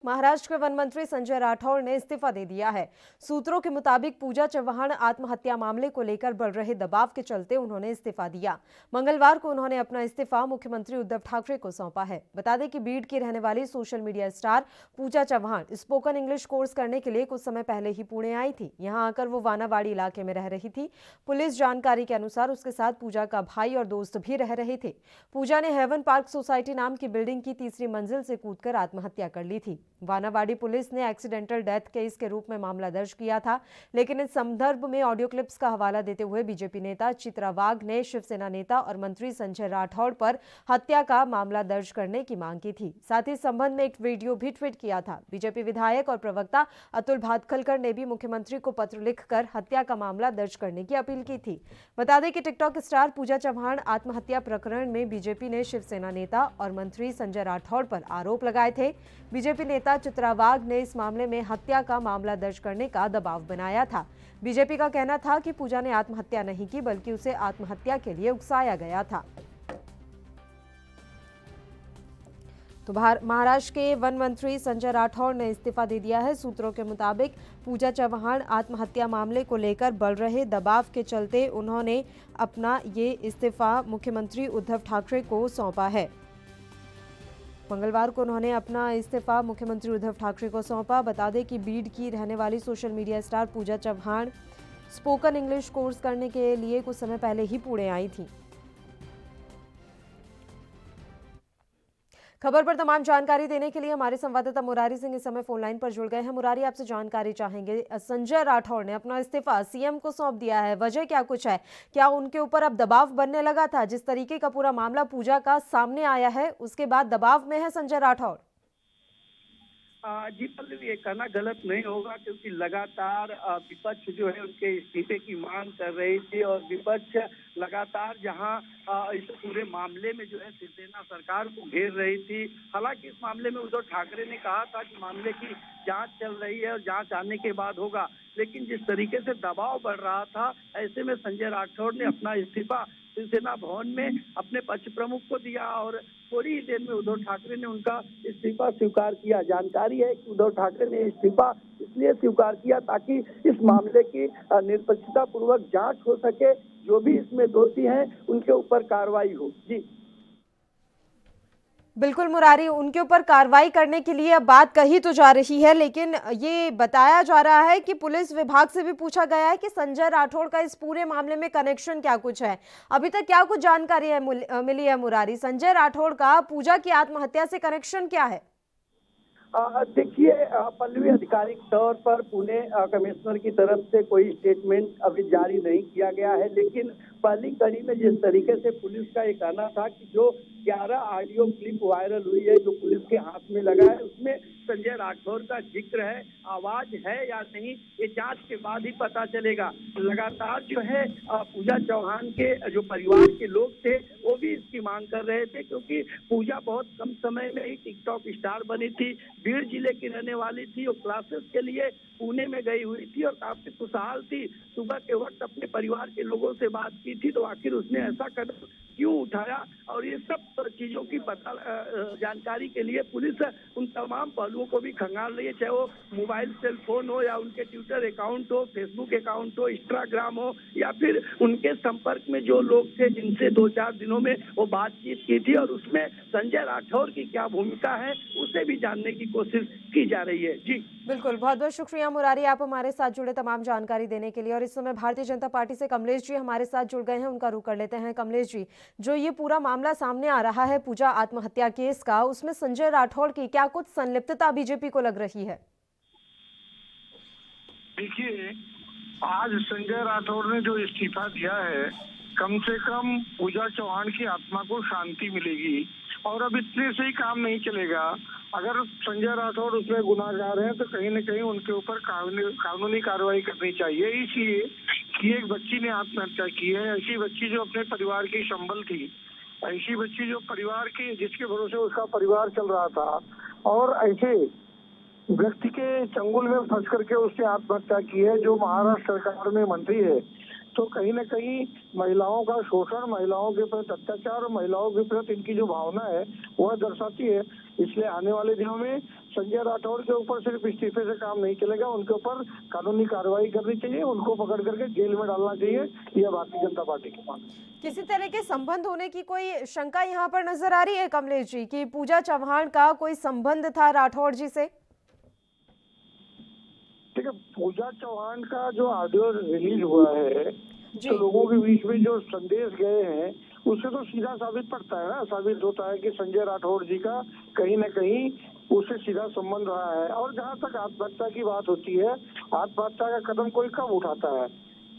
महाराष्ट्र के वन मंत्री संजय राठौड़ ने इस्तीफा दे दिया है। सूत्रों के मुताबिक पूजा चव्हाण आत्महत्या मामले को लेकर बढ़ रहे दबाव के चलते उन्होंने इस्तीफा दिया। मंगलवार को उन्होंने अपना इस्तीफा मुख्यमंत्री उद्धव ठाकरे को सौंपा है। बता दें कि बीड की रहने वाली social media star Pooja Chavan spoken English course करने के लिए कुछ समय पहले ही पुणे आई थी। यहां आकर वो वानावाड़ी इलाके में रह रही थी। पुलिस जानकारी के अनुसार उसके साथ पूजा का भाई और दोस्त भी रह रहे थे। पूजा ने हेवन पार्क सोसाइटी नाम की बिल्डिंग की तीसरी मंजिल से कूदकर आत्महत्या कर ली थी। वानावाड़ी पुलिस ने एक्सीडेंटल डेथ केस के रूप में मामला दर्ज किया था, लेकिन इस संदर्भ में ऑडियो क्लिप्स का हवाला देते हुए बीजेपी नेता चित्रा वाघ ने शिवसेना नेता और मंत्री संजय राठौड़ पर हत्या का मामला दर्ज करने की मांग की थी। साथ ही इस संबंध में एक वीडियो भी ट्वीट किया था। बीजेपी विधायक और प्रवक्ता अतुल भातखलकर ने भी मुख्यमंत्री को पत्र लिखकर हत्या का मामला दर्ज करने की अपील की थी। बता दें कि टिकटॉक स्टार पूजा चव्हाण आत्महत्या प्रकरण में बीजेपी ने शिवसेना नेता और मंत्री संजय राठौड़ पर आरोप लगाए थे। बीजेपी नेता चित्रा वाघ ने इस मामले में हत्या का मामला दर्ज करने का दबाव बनाया था। बीजेपी का कहना था कि पूजा ने आत्महत्या नहीं की, बल्कि उसे आत्महत्या के लिए उकसाया गया था। तो महाराष्ट्र के वन मंत्री संजय राठौड़ ने इस्तीफा दे दिया है। सूत्रों के मुताबिक पूजा चव्हाण आत्महत्या मामले को लेकर बढ़ रहे दबाव के चलते उन्होंने अपना ये इस्तीफा मुख्यमंत्री उद्धव ठाकरे को सौंपा है। मंगलवार को उन्होंने अपना इस्तीफा मुख्यमंत्री उद्धव ठाकरे को सौंपा। बता दें कि बीड की रहने वाली social media star Pooja Chavan spoken English course करने के लिए कुछ समय पहले ही पुणे आई थी। खबर पर तमाम जानकारी देने के लिए हमारे संवाददाता मुरारी सिंह इस समय फोन लाइन पर जुड़ गए हैं। मुरारी, आपसे जानकारी चाहेंगे। संजय राठौड़ ने अपना इस्तीफा सीएम को सौंप दिया है, वजह क्या कुछ है? क्या उनके ऊपर अब दबाव बनने लगा था? जिस तरीके का पूरा मामला पूजा का सामने आया है, उसके बाद दबाव में है संजय राठौड़। जी पल्लवी, ये कहना गलत नहीं होगा क्योंकि लगातार विपक्ष जो है उनके इस्तीफे की मांग कर रही थी और विपक्ष लगातार जहां इस पूरे मामले में जो है शिवसेना सरकार को घेर रही थी। हालांकि इस मामले में उद्धव ठाकरे ने कहा था कि मामले की जांच चल रही है और जांच आने के बाद होगा, लेकिन जिस तरीके से दबाव बढ़ रहा था, ऐसे में संजय राठौड़ ने अपना इस्तीफा शिवसेना भवन में अपने पक्ष प्रमुख को दिया और थोड़ी ही देर में उद्धव ठाकरे ने उनका इस्तीफा स्वीकार किया। जानकारी है कि उद्धव ठाकरे ने इस्तीफा इसलिए स्वीकार किया ताकि इस मामले की निष्पक्षता पूर्वक जांच हो सके, जो भी इसमें दोषी हैं उनके ऊपर कार्रवाई हो। जी बिल्कुल मुरारी, उनके ऊपर कार्रवाई करने के लिए अब बात कही तो जा रही है, लेकिन ये बताया जा रहा है कि पुलिस विभाग से भी पूछा गया है कि संजय राठौड़ का इस पूरे मामले में कनेक्शन क्या कुछ है। अभी तक क्या कुछ जानकारी है मिली है मुरारी? संजय राठौड़ का पूजा की आत्महत्या से कनेक्शन क्या है? देखिए पल्लवी, आधिकारिक तौर पर पुणे कमिश्नर की तरफ से कोई स्टेटमेंट अभी जारी नहीं किया गया है, लेकिन पहली कड़ी में जिस तरीके से पुलिस का ये कहना था कि जो 11 ऑडियो क्लिप वायरल हुई है, जो पुलिस के हाथ में लगा है, उसमें संजय राठौड़ का जिक्र है। आवाज है या नहीं, ये जांच के बाद ही पता चलेगा। लगातार जो है पूजा चौहान के जो परिवार के लोग थे वो भी इसकी मांग कर रहे थे, क्योंकि पूजा बहुत कम समय में ही टिकटॉक स्टार बनी थी, बीड़ जिले की रहने वाली थी और क्लासेस के लिए पुणे में गई हुई थी और काफी खुशहाल थी। सुबह के वक्त अपने परिवार के लोगों से बात की थी, तो आखिर उसने ऐसा कदम क्यों उठाया, और ये सब चीजों की पता जानकारी के लिए पुलिस उन तमाम पहलुओं को भी खंगाल रही है, चाहे वो मोबाइल सेल फोन हो या उनके ट्विटर अकाउंट हो, फेसबुक अकाउंट हो, इंस्टाग्राम हो, या फिर उनके संपर्क में जो लोग थे जिनसे 2-4 दिनों में वो बातचीत की थी और उसमें संजय राठौड़ की क्या भूमिका है, उसे भी जानने की कोशिश की जा रही है। जी बिल्कुल, बहुत बहुत शुक्रिया मुरारी, आप हमारे साथ जुड़े तमाम जानकारी देने के लिए। और इस समय भारतीय जनता पार्टी से कमलेश जी हमारे साथ जुड़ गए हैं, उनका रुख कर लेते हैं। कमलेश जी, जो ये पूरा मामला सामने आ रहा है पूजा आत्महत्या केस का, उसमें संजय राठौड़ की क्या कुछ संलिप्तता बीजेपी को लग रही है? देखिए, आज संजय राठौड़ ने जो इस्तीफा दिया है, कम से कम पूजा चौहान की आत्मा को शांति मिलेगी और अब इतने से ही काम नहीं चलेगा। अगर संजय राठौड़ उसमें गुनाहगार हैं तो कहीं न कहीं उनके ऊपर कानूनी कार्रवाई करनी चाहिए। इसलिए कि एक बच्ची ने आत्महत्या की है, ऐसी बच्ची जो अपने परिवार की संबल थी, ऐसी बच्ची जो परिवार की जिसके भरोसे उसका परिवार चल रहा था, और ऐसे व्यक्ति के चंगुल में फंस करके उसने आत्महत्या की है जो महाराष्ट्र सरकार में मंत्री है। तो कहीं न कहीं महिलाओं का शोषण, महिलाओं के प्रति अत्याचार और महिलाओं के प्रति इनकी जो भावना है वह दर्शाती है। इसलिए आने वाले दिनों में संजय राठौर के ऊपर सिर्फ इस्तीफे से काम नहीं चलेगा, उनके ऊपर कानूनी कार्रवाई करनी चाहिए, उनको पकड़ करके जेल में डालना चाहिए। यह भारतीय जनता पार्टी की मांग है। किसी तरह के संबंध होने की कोई शंका यहाँ पर नजर आ रही है कमलेश जी, कि पूजा चौहान का कोई संबंध था राठौर जी से? ठीक है, पूजा चौहान का जो ऑडियो रिलीज हुआ है तो लोगों के बीच में जो संदेश गए हैं उससे तो सीधा साबित पड़ता है ना, साबित होता है कि संजय राठौर जी का कहीं न कहीं उससे सीधा संबंध रहा है। और जहां तक आत्महत्या की बात होती है, आत्महत्या का कदम कोई कब उठाता है?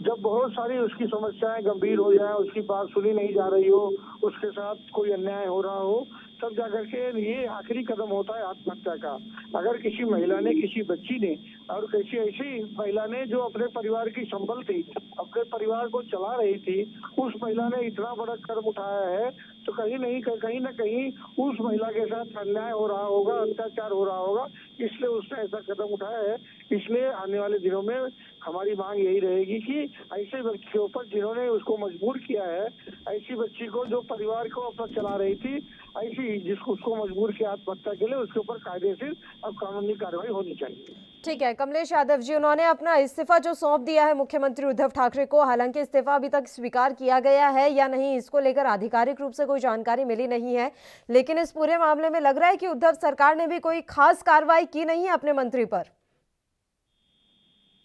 जब बहुत सारी उसकी समस्याएं गंभीर हो जाए, उसकी बात सुनी नहीं जा रही हो, उसके साथ कोई अन्याय हो रहा हो, तब जाकर के ये आखिरी कदम होता है आत्महत्या का। अगर किसी महिला ने, किसी बच्ची ने और किसी ऐसी महिला ने जो अपने परिवार की संबल थी, अपने परिवार को चला रही थी, उस महिला ने इतना बड़ा कदम उठाया है तो कहीं न कहीं उस महिला के साथ अन्याय हो रहा होगा, अत्याचार हो रहा होगा, इसलिए उसने ऐसा कदम उठाया है। इसलिए आने वाले दिनों में हमारी मांग यही रहेगी कि ऐसे व्यक्ति के ऊपर जिन्होंने उसको मजबूर किया है, ऐसी बच्ची को जो परिवार को अपना चला रही थी, ऐसी जिसको उसको मजबूर किया आत्महत्या के लिए, उसके ऊपर कायदेशीर अब कानूनी कार्रवाई होनी चाहिए। ठीक है कमलेश यादव जी, उन्होंने अपना इस्तीफा जो सौंप दिया है मुख्यमंत्री उद्धव ठाकरे को, हालांकि इस्तीफा अभी तक स्वीकार किया गया है या नहीं इसको लेकर आधिकारिक रूप से कोई जानकारी मिली नहीं है, लेकिन इस पूरे मामले में लग रहा है कि उद्धव सरकार ने भी कोई खास कार्रवाई की नहीं है अपने मंत्री पर।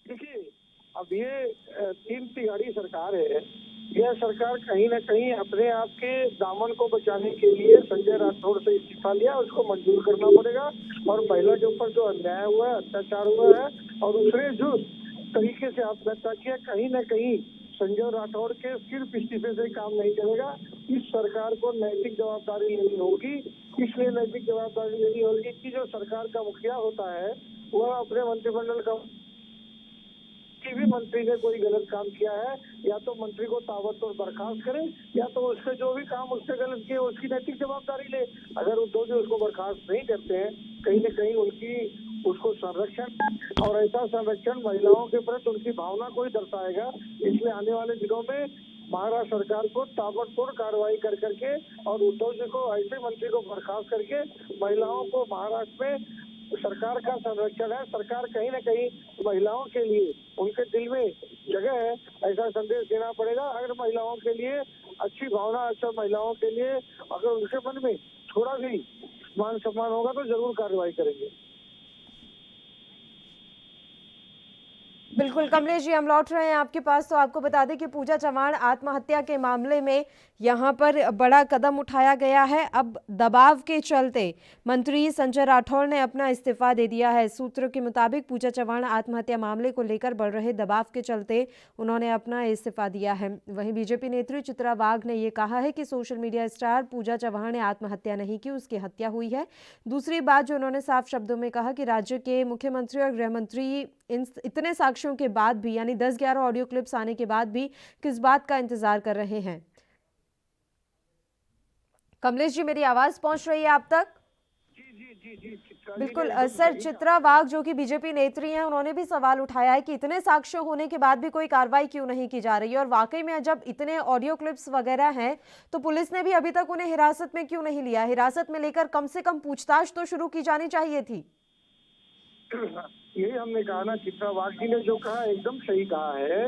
देखिए, अब ये 3 तिहाड़ी सरकार है। यह सरकार कहीं न कहीं अपने आप के दामन को बचाने के लिए संजय राठौर से इस्तीफा लिया, उसको मंजूर करना पड़ेगा। और महिला के ऊपर जो अन्याय हुआ है, अत्याचार हुआ है और उसने जो तरीके से आत्महत्या किया, कहीं न कहीं संजय राठौर के सिर्फ इस्तीफे से काम नहीं चलेगा। इस सरकार को नैतिक जवाबदारी लेनी होगी। इसलिए नैतिक जवाबदारी लेनी होगी कि जो सरकार का मुखिया होता है वह अपने मंत्रिमंडल का भी मंत्री ने कोई गलत काम किया है या तो मंत्री को ताबड़तोड़ बर्खास्त करे या तो उसके जो भी काम उसने गलत किए उसकी नैतिक जवाबदारी ले। अगर उद्धव जी उसको बर्खास्त नहीं करते हैं, कहीं न कहीं उसको संरक्षण और ऐसा संरक्षण महिलाओं के प्रति उनकी भावना को ही दर्शाएगा। इसलिए आने वाले दिनों में महाराष्ट्र सरकार को ताबड़तोड़ कार्रवाई कर करके और उद्धव जी को ऐसे मंत्री को बर्खास्त करके महिलाओं को महाराष्ट्र में सरकार का संरक्षण है। सरकार कहीं न कहीं महिलाओं के लिए उनके दिल में जगह है, ऐसा संदेश देना पड़ेगा। अगर महिलाओं के लिए अच्छी भावना, अच्छा महिलाओं के लिए अगर उनके मन में थोड़ा भी मान सम्मान होगा तो जरूर कार्रवाई करेंगे। बिल्कुल कमलेश जी, हम लौट रहे हैं आपके पास। तो आपको बता दें कि पूजा चौहान आत्महत्या के मामले में यहाँ पर बड़ा कदम उठाया गया है। अब दबाव के चलते मंत्री संजय राठौर ने अपना इस्तीफा दे दिया है। सूत्रों के मुताबिक पूजा चौहान आत्महत्या मामले को लेकर बढ़ रहे दबाव के चलते उन्होंने अपना इस्तीफा दिया है। वहीं बीजेपी नेत्री चित्रा वाघ ने यह कहा है कि सोशल मीडिया स्टार पूजा चौहान ने आत्महत्या नहीं की, उसकी हत्या हुई है। दूसरी बात जो उन्होंने साफ शब्दों में कहा कि राज्य के मुख्यमंत्री और गृह मंत्री इतने साक्ष्यों के बाद भी, यानी 10-11 ऑडियो क्लिप्स आने के बाद भी किस बात का इंतजार कर रहे हैं। कमलेश जी, मेरी आवाज पहुंच रही है आप तक? जी बिल्कुल सर, चित्रा वाघ जो कि बीजेपी नेत्री हैं, उन्होंने भी सवाल उठाया है कि इतने साक्ष्य होने के बाद भी कोई कार्रवाई क्यों नहीं की जा रही है, और वाकई में जब इतने ऑडियो क्लिप्स वगैरह हैं तो पुलिस ने भी अभी तक उन्हें हिरासत में क्यों नहीं लिया? हिरासत में लेकर कम से कम पूछताछ तो शुरू की जानी चाहिए थी। यही हमने कहा ना, चित्रा वाघ जी ने जो कहा एकदम सही कहा है।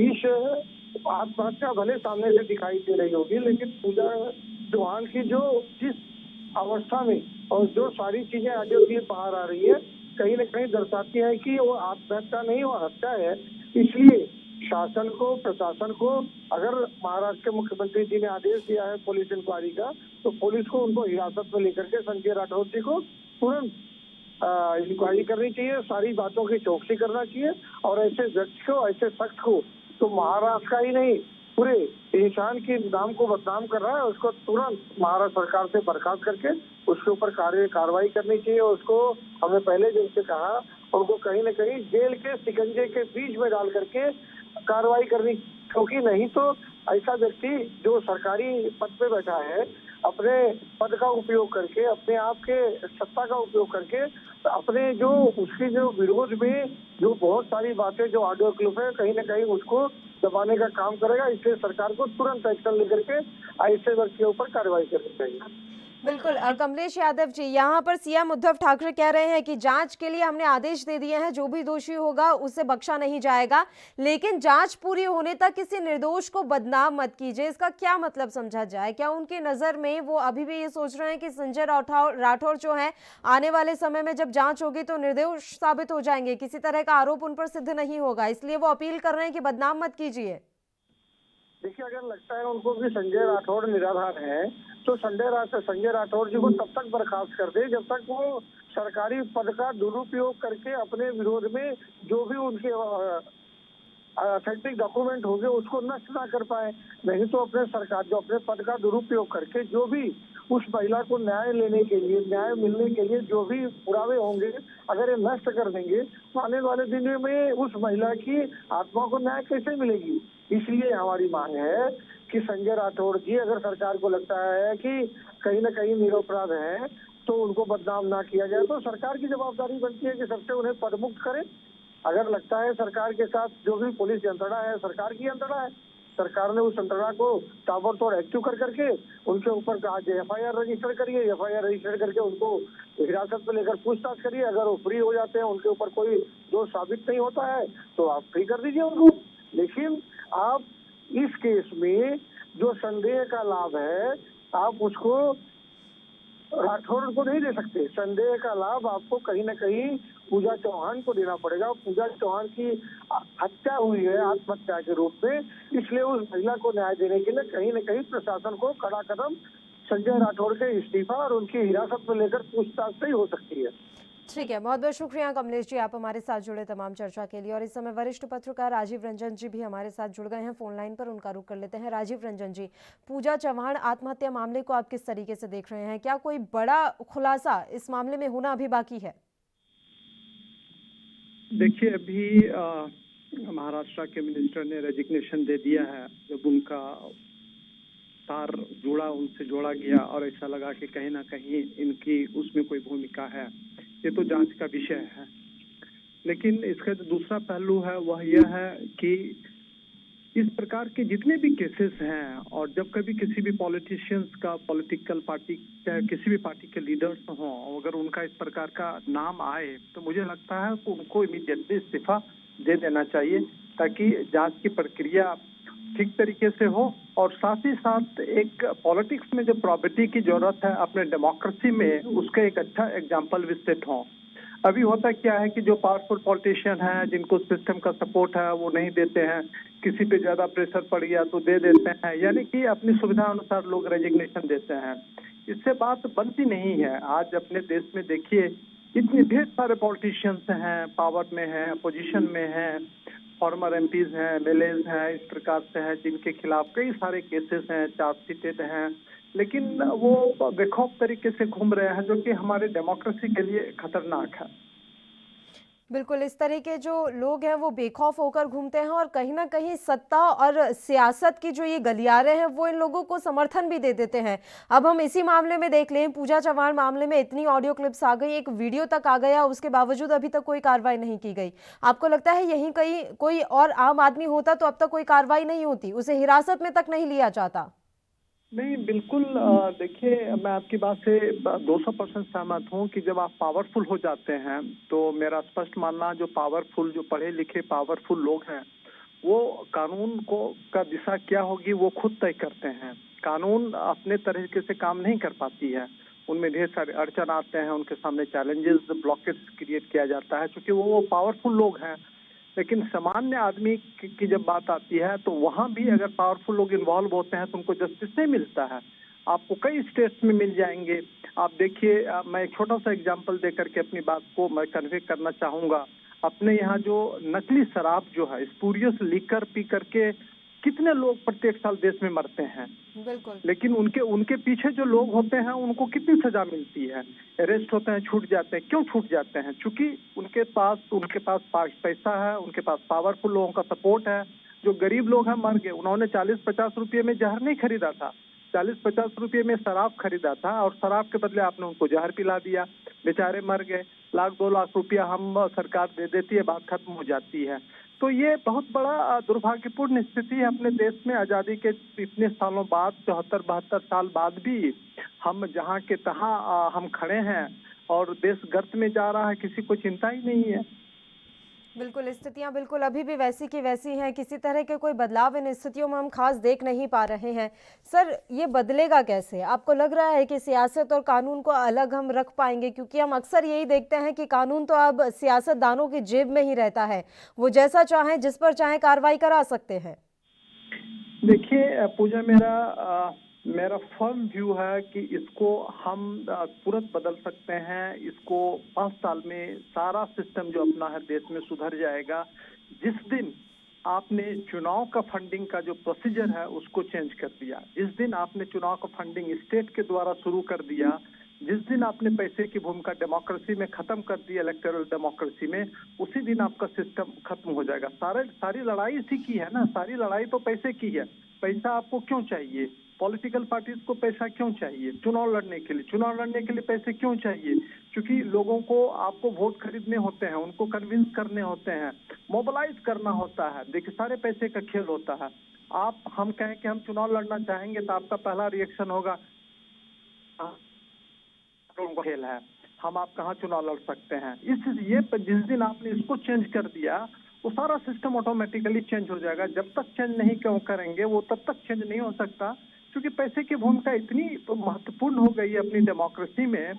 इस आत्महत्या भले सामने से दिखाई दे रही होगी, लेकिन पूजा चौहान की जो जिस अवस्था में और जो सारी चीजें ऑडियो की बाहर आ रही है, कहीं न कहीं दर्शाती है कि वो आत्महत्या नहीं, वो हत्या है। इसलिए शासन को, प्रशासन को, अगर महाराष्ट्र के मुख्यमंत्री जी ने आदेश दिया है पुलिस इंक्वायरी का, तो पुलिस को उनको हिरासत में लेकर के संजय राठौर जी को तुरंत इंक्वायरी करनी चाहिए, सारी बातों की चौकसी करना चाहिए। और ऐसे व्यक्ति को, ऐसे शख्स को तो महाराष्ट्र का ही नहीं पूरे इंसान के नाम को बदनाम कर रहा है, उसको तुरंत महाराष्ट्र सरकार से बर्खास्त करके उसके ऊपर कार्रवाई करनी चाहिए। उसको हमने पहले दिन से कहा, उनको कहीं न कहीं जेल के शिकंजे के बीच में डाल करके कार्रवाई करनी, क्योंकि नहीं तो ऐसा व्यक्ति जो सरकारी पद पे बैठा है, अपने पद का उपयोग करके, अपने आप के सत्ता का उपयोग करके, अपने जो उसके जो विरोध में जो बहुत सारी बातें जो ऑडियो क्लिप है, कहीं न कहीं उसको दबाने का काम करेगा। इसलिए सरकार को तुरंत एक्शन लेकर के ऐसे व्यक्तियों पर कार्रवाई करनी चाहिए। बिल्कुल कमलेश यादव जी, यहाँ पर सीएम उद्धव ठाकरे कह रहे हैं कि जांच के लिए हमने आदेश दे दिए हैं, जो भी दोषी होगा उसे बख्शा नहीं जाएगा, लेकिन जांच पूरी होने तक किसी निर्दोष को बदनाम मत कीजिए। इसका क्या मतलब समझा जाए? क्या उनकी नजर में वो अभी भी ये सोच रहे हैं कि संजय राठौर जो है आने वाले समय में जब जांच होगी तो निर्दोष साबित हो जाएंगे, किसी तरह का आरोप उन पर सिद्ध नहीं होगा, इसलिए वो अपील कर रहे हैं कि बदनाम मत कीजिए? देखिए, अगर लगता है उनको कि संजय राठौर निराधार है, तो संजय राठौर जी को तब तक बर्खास्त कर दे जब तक वो सरकारी पद का दुरुपयोग करके अपने विरोध में जो भी उनके ऑथेंटिक डॉक्यूमेंट होंगे उसको नष्ट ना कर पाए। नहीं तो अपने पद का दुरुपयोग करके जो भी उस महिला को न्याय मिलने के लिए जो भी पुरावे होंगे, अगर ये नष्ट कर देंगे तो आने वाले दिनों में उस महिला की आत्मा को न्याय कैसे मिलेगी। इसलिए हमारी मांग है कि संजय राठौर जी, अगर सरकार को लगता है कि कहीं ना कहीं निरपराध है तो उनको बदनाम ना किया जाए, तो सरकार की जवाबदारी बनती है कि सबसे उन्हें पदमुक्त करें। अगर लगता है सरकार के साथ जो भी पुलिस यंत्रणा है सरकार की यंत्रणा है, सरकार ने उस यंत्रणा को ताबड़तोड़ एक्टिव कर करके उनके ऊपर आज एफआईआर रजिस्टर करिए, एफआईआर रजिस्टर करके उनको हिरासत में लेकर पूछताछ करिए। अगर वो फ्री हो जाते हैं, उनके ऊपर कोई दोष साबित नहीं होता है, तो आप फ्री कर दीजिए उनको। लेकिन आप इस केस में जो संदेह का लाभ है, आप उसको राठौर को नहीं दे सकते। संदेह का लाभ आपको कहीं ना कहीं पूजा चौहान को देना पड़ेगा। पूजा चौहान की हत्या हुई है आत्महत्या के रूप में, इसलिए उस महिला को न्याय देने के लिए कहीं न कहीं प्रशासन को कड़ा कदम संजय राठौर के इस्तीफा और उनकी हिरासत में लेकर पूछताछ से ही हो सकती है। ठीक है, बहुत बहुत शुक्रिया कमलेश जी, आप हमारे साथ जुड़े तमाम चर्चा के लिए। और इस समय वरिष्ठ पत्रकार राजीव रंजन जी भी हमारे साथ जुड़ गए हैं फोन लाइन पर, उनका रुख कर लेते हैं। राजीव रंजन जी, पूजा चौहान आत्महत्या मामले को आप किस तरीके से देख रहे हैं? क्या कोई बड़ा खुलासा इस मामले में होना अभी बाकी है? देखिए, अभी महाराष्ट्र के मिनिस्टर ने रेजिग्नेशन दे दिया है। जब उनका तार उनसे जोड़ा गया और ऐसा लगा कि कहीं ना कहीं इनकी उसमें कोई भूमिका है, ये तो जांच का विषय है। लेकिन इसका जो दूसरा पहलू है वह यह है कि इस प्रकार के जितने भी केसेस हैं, और जब कभी किसी भी पॉलिटिशियंस का, पॉलिटिकल पार्टी किसी भी पार्टी के लीडर्स हों, अगर उनका इस प्रकार का नाम आए तो मुझे लगता है कि उनको इमीडिएटली इस्तीफा दे देना चाहिए, ताकि जांच की प्रक्रिया ठीक तरीके से हो। और साथ ही साथ एक पॉलिटिक्स में जो प्रॉबिटी की जरूरत है अपने डेमोक्रेसी में, उसका एक अच्छा एग्जाम्पल भी सेट हो। अभी होता क्या है कि जो पावरफुल पॉलिटिशियन हैं, जिनको सिस्टम का सपोर्ट है, वो नहीं देते हैं। किसी पे ज्यादा प्रेशर पड़ गया तो दे देते हैं, यानी कि अपनी सुविधा अनुसार लोग रेजिग्नेशन देते हैं। इससे बात बनती नहीं है। आज अपने देश में देखिए, इतने ढेर सारे पॉलिटिशियंस हैं, पावर में हैं, अपोजिशन में हैं, फॉर्मर एमपीज हैं, एमएलएज हैं, इस प्रकार से हैं, जिनके खिलाफ कई सारे केसेस हैं, चार्जशीटेड हैं, लेकिन वो बेखौफ तरीके से घूम रहे हैं, जो कि हमारे डेमोक्रेसी के लिए खतरनाक है। बिल्कुल, इस तरह के जो लोग हैं वो बेखौफ होकर घूमते हैं, और कहीं ना कहीं सत्ता और सियासत की जो ये गलियारे हैं वो इन लोगों को समर्थन भी दे देते हैं। अब हम इसी मामले में देख लें, पूजा चौहान मामले में इतनी ऑडियो क्लिप्स आ गई, एक वीडियो तक आ गया, उसके बावजूद अभी तक कोई कार्रवाई नहीं की गई। आपको लगता है यहीं कहीं कोई और आम आदमी होता तो अब तक कोई कार्रवाई नहीं होती, उसे हिरासत में तक नहीं लिया जाता? नहीं, बिल्कुल। देखिए, मैं आपकी बात से 200% सहमत हूँ कि जब आप पावरफुल हो जाते हैं तो मेरा स्पष्ट मानना, जो पावरफुल, जो पढ़े लिखे पावरफुल लोग हैं, वो कानून का दिशा क्या होगी वो खुद तय करते हैं। कानून अपने तरीके से काम नहीं कर पाती है, उनमें ढेर सारे अड़चन आते हैं, उनके सामने चैलेंजेस, ब्लॉकेज क्रिएट किया जाता है, क्योंकि वो पावरफुल लोग हैं। लेकिन सामान्य आदमी की जब बात आती है तो वहां भी अगर पावरफुल लोग इन्वॉल्व होते हैं तो उनको जस्टिस नहीं मिलता है। आपको कई स्टेट्स में मिल जाएंगे। आप देखिए, मैं एक छोटा सा एग्जांपल देकर के अपनी बात को मैं कन्वे करना चाहूंगा। अपने यहाँ जो नकली शराब जो है, स्पूरियस लीकर पी करके कितने लोग प्रत्येक साल देश में मरते हैं। बिल्कुल। लेकिन उनके पीछे जो लोग होते हैं उनको कितनी सजा मिलती है, अरेस्ट होते हैं, छूट जाते हैं। क्यों छूट जाते हैं? क्योंकि उनके पास पैसा है, उनके पास पावरफुल लोगों का सपोर्ट है। जो गरीब लोग हैं मर गए, उन्होंने 40-50 रुपये में जहर नहीं खरीदा था, 40-50 रुपये में शराब खरीदा था, और शराब के बदले आपने उनको जहर पिला दिया, बेचारे मर गए। लाख 2 लाख रुपया हम सरकार दे देती है, बात खत्म हो जाती है। तो ये बहुत बड़ा दुर्भाग्यपूर्ण स्थिति है अपने देश में। आज़ादी के इतने सालों बाद, 74-72 साल बाद भी हम जहाँ के तहाँ हम खड़े हैं और देश गर्त में जा रहा है, किसी को चिंता ही नहीं है। बिल्कुल, स्थितियां बिल्कुल अभी भी वैसी की वैसी हैं। किसी तरह के कोई बदलाव इन स्थितियों में हम खास देख नहीं पा रहे हैं। सर, ये बदलेगा कैसे? आपको लग रहा है कि सियासत और कानून को अलग हम रख पाएंगे? क्योंकि हम अक्सर यही देखते हैं कि कानून तो अब सियासतदानों की जेब में ही रहता है, वो जैसा चाहें जिस पर चाहें कार्रवाई करा सकते हैं। देखिए पूजा, मेरा फर्म व्यू है कि इसको हम तुरंत बदल सकते हैं। इसको 5 साल में सारा सिस्टम जो अपना है देश में सुधर जाएगा। जिस दिन आपने चुनाव का फंडिंग का जो प्रोसीजर है उसको चेंज कर दिया, जिस दिन आपने चुनाव का फंडिंग स्टेट के द्वारा शुरू कर दिया, जिस दिन आपने पैसे की भूमिका डेमोक्रेसी में खत्म कर दी, इलेक्टोरल डेमोक्रेसी में, उसी दिन आपका सिस्टम खत्म हो जाएगा। सारी लड़ाई इसी की है ना, सारी लड़ाई तो पैसे की है। पैसा आपको क्यों चाहिए? पॉलिटिकल पार्टीज को पैसा क्यों चाहिए? चुनाव लड़ने के लिए पैसे क्यों चाहिए? क्योंकि लोगों को आपको वोट खरीदने होते हैं, उनको कन्विंस करने होते हैं, मोबिलाइज करना होता है। देखिए, सारे पैसे का खेल होता है। हम कहें कि हम चुनाव लड़ना चाहेंगे तो आपका पहला रिएक्शन होगा खेल है, हम आप कहाँ चुनाव लड़ सकते हैं। जिस दिन आपने इसको चेंज कर दिया, वो सारा सिस्टम ऑटोमेटिकली चेंज हो जाएगा। जब तक चेंज नहीं क्यों करेंगे, वो तब तक चेंज नहीं हो सकता, क्योंकि पैसे की भूमिका इतनी महत्वपूर्ण हो गई है अपनी डेमोक्रेसी में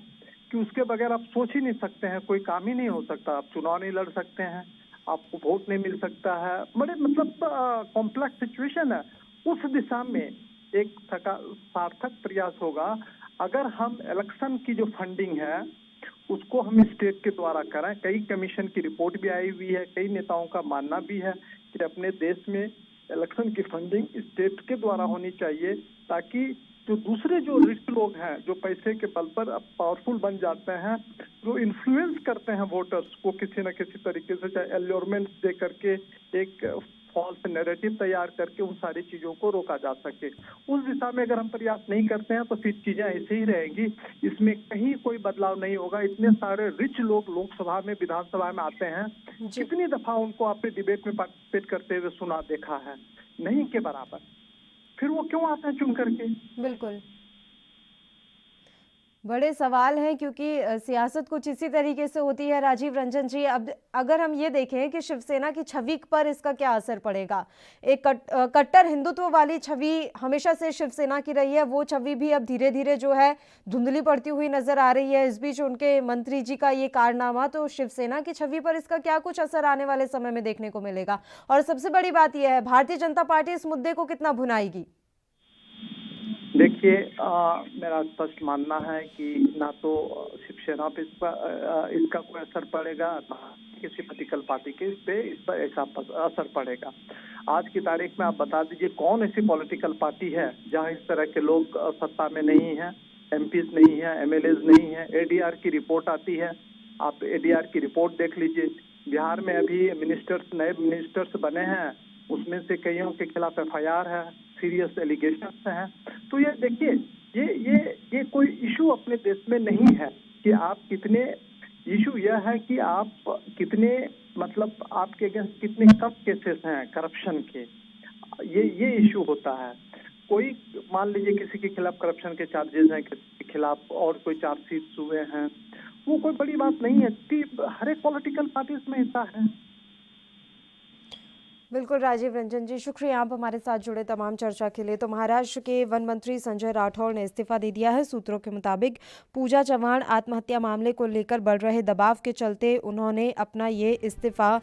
कि उसके बगैर आप सोच ही नहीं सकते हैं, कोई काम ही नहीं हो सकता। आप चुनाव नहीं लड़ सकते हैं, आपको वोट नहीं मिल सकता है, बड़े कॉम्प्लेक्स सिचुएशन है। उस दिशा में एक सार्थक प्रयास होगा अगर हम इलेक्शन की जो फंडिंग है उसको हम स्टेट के द्वारा करें। कई कमीशन की रिपोर्ट भी आई हुई है, कई नेताओं का मानना भी है कि अपने देश में इलेक्शन की फंडिंग स्टेट के द्वारा होनी चाहिए, ताकि जो दूसरे जो रिच लोग हैं, जो पैसे के बल पर अब पावरफुल बन जाते हैं, जो इन्फ्लुएंस करते हैं वोटर्स को किसी न किसी तरीके से, चाहे एल्योरमेंट्स दे करके, एक फॉल्स नैरेटिव तैयार करके उन सारी चीजों को रोका जा सके। उस दिशा में अगर हम प्रयास नहीं करते हैं तो फिर चीजें ऐसे ही रहेंगी, इसमें कहीं कोई बदलाव नहीं होगा। इतने सारे रिच लोग लोकसभा में, विधानसभा में आते हैं, कितनी दफा उनको आपने डिबेट में पार्टिसिपेट करते हुए सुना देखा है? नहीं के बराबर। फिर वो क्यों आते हैं चुन करके? बिल्कुल बड़े सवाल हैं, क्योंकि सियासत कुछ इसी तरीके से होती है। राजीव रंजन जी, अब अगर हम ये देखें कि शिवसेना की छवि पर इसका क्या असर पड़ेगा? एक कट्टर हिंदुत्व वाली छवि हमेशा से शिवसेना की रही है, वो छवि भी अब धीरे धीरे जो है धुंधली पड़ती हुई नजर आ रही है। इस बीच उनके मंत्री जी का ये कारनामा, तो शिवसेना की छवि पर इसका क्या कुछ असर आने वाले समय में देखने को मिलेगा? और सबसे बड़ी बात यह है, भारतीय जनता पार्टी इस मुद्दे को कितना भुनाएगी? देखिए, मेरा स्पष्ट मानना है कि ना तो शिवसेना पे इसका कोई असर पड़ेगा, ना किसी पॉलिटिकल पार्टी के इस पर ऐसा असर पड़ेगा। आज की तारीख में आप बता दीजिए कौन ऐसी पॉलिटिकल पार्टी है जहां इस तरह के लोग सत्ता में नहीं है, एमपीज नहीं है, एमएलएज नहीं है। एडीआर की रिपोर्ट आती है, आप एडीआर की रिपोर्ट देख लीजिए। बिहार में अभी नए मिनिस्टर्स बने हैं, उसमें से कईयों के खिलाफ एफआईआर है, सीरियस एलिगेशंस हैं। तो ये देखिए, ये कोई इशू अपने देश में नहीं है कि आप कितने, इशू यह है कि आप कितने, आपके अगेंस्ट कितने कम केसेस हैं करप्शन के, ये इशू होता है। कोई मान लीजिए किसी के खिलाफ करप्शन के चार्जेस हैं, किसी के खिलाफ और कोई चार्जशीट हुए हैं, वो कोई बड़ी बात नहीं है कि हर एक पॉलिटिकल पार्टी इसमें हिस्सा है। बिल्कुल राजीव रंजन जी, शुक्रिया आप हमारे साथ जुड़े तमाम चर्चा के लिए। तो महाराष्ट्र के वन मंत्री संजय राठौड़ ने इस्तीफा दे दिया है। सूत्रों के मुताबिक पूजा चव्हाण आत्महत्या मामले को लेकर बढ़ रहे दबाव के चलते उन्होंने अपना ये इस्तीफा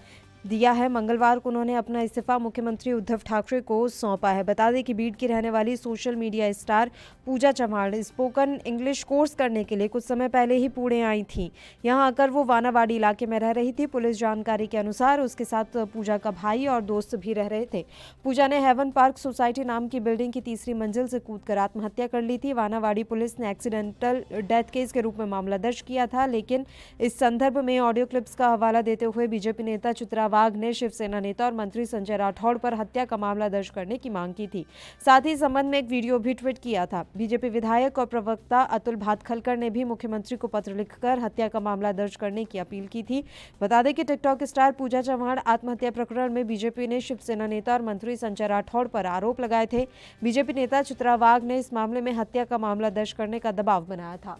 दिया है। मंगलवार को उन्होंने अपना इस्तीफा मुख्यमंत्री उद्धव ठाकरे को सौंपा है। बता दें कि बीड की रहने वाली social media star Pooja Chavan spoken English course करने के लिए कुछ समय पहले ही पुणे आई थी। यहां आकर वो वानावाड़ी इलाके में रह रही थी। पुलिस जानकारी के अनुसार उसके साथ पूजा का भाई और दोस्त भी रह रहे थे। पूजा ने हेवन पार्क सोसाइटी नाम की बिल्डिंग की तीसरी मंजिल से कूदकर आत्महत्या कर ली थी। वानावाड़ी पुलिस ने एक्सीडेंटल डेथ केस के रूप में मामला दर्ज किया था, लेकिन इस संदर्भ में ऑडियो क्लिप्स का हवाला देते हुए बीजेपी नेता चित्रा वाघ ने शिवसेना नेता और मंत्री संजय राठौड़ पर हत्या का मामला दर्ज करने की मांग की थी। साथ ही इस संबंध में एक वीडियो भी ट्वीट किया था। बीजेपी विधायक और प्रवक्ता अतुल भातखलकर ने भी मुख्यमंत्री को पत्र लिखकर हत्या का मामला दर्ज करने की अपील की थी। बता दें कि टिकटॉक स्टार पूजा चव्हाण आत्महत्या प्रकरण में बीजेपी ने शिवसेना नेता और मंत्री संजय राठौड़ पर आरोप लगाए थे। बीजेपी नेता चित्रा वाघ ने इस मामले में हत्या का मामला दर्ज करने का दबाव बनाया था।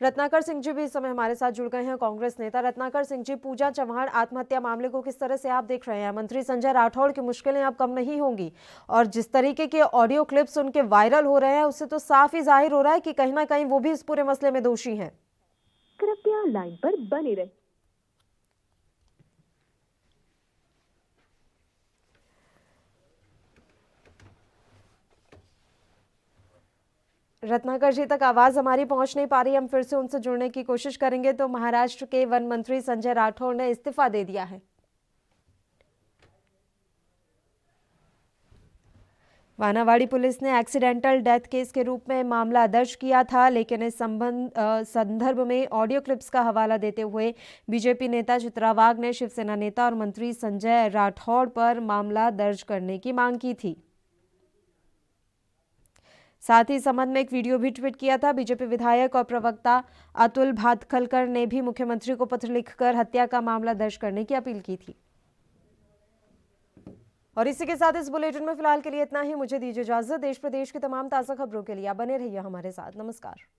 रत्नाकर सिंह जी भी इस समय हमारे साथ जुड़ गए हैं, कांग्रेस नेता। रत्नाकर सिंह जी, पूजा चव्हाण आत्महत्या मामले को किस तरह से आप देख रहे हैं? मंत्री संजय राठौड़ की मुश्किलें अब कम नहीं होंगी और जिस तरीके के ऑडियो क्लिप्स उनके वायरल हो रहे हैं उससे तो साफ ही जाहिर हो रहा है कि कहीं ना कहीं वो भी इस पूरे मसले में दोषी हैं। कृपया लाइन पर बने रहे। रत्नाकर जी तक आवाज हमारी पहुंच नहीं पा रही, हम फिर से उनसे जुड़ने की कोशिश करेंगे। तो महाराष्ट्र के वन मंत्री संजय राठौड़ ने इस्तीफा दे दिया है। वानावाड़ी पुलिस ने एक्सीडेंटल डेथ केस के रूप में मामला दर्ज किया था, लेकिन इस संदर्भ में ऑडियो क्लिप्स का हवाला देते हुए बीजेपी नेता चित्रा वाघ ने शिवसेना नेता और मंत्री संजय राठौड़ पर मामला दर्ज करने की मांग की थी। साथ ही इस संबंध में एक वीडियो भी ट्वीट किया था। बीजेपी विधायक और प्रवक्ता अतुल भातखलकर ने भी मुख्यमंत्री को पत्र लिखकर हत्या का मामला दर्ज करने की अपील की थी। और इसी के साथ इस बुलेटिन में फिलहाल के लिए इतना ही। मुझे दीजिए इजाजत। देश प्रदेश की तमाम ताज़ा खबरों के लिए आप बने रहिए हमारे साथ। नमस्कार।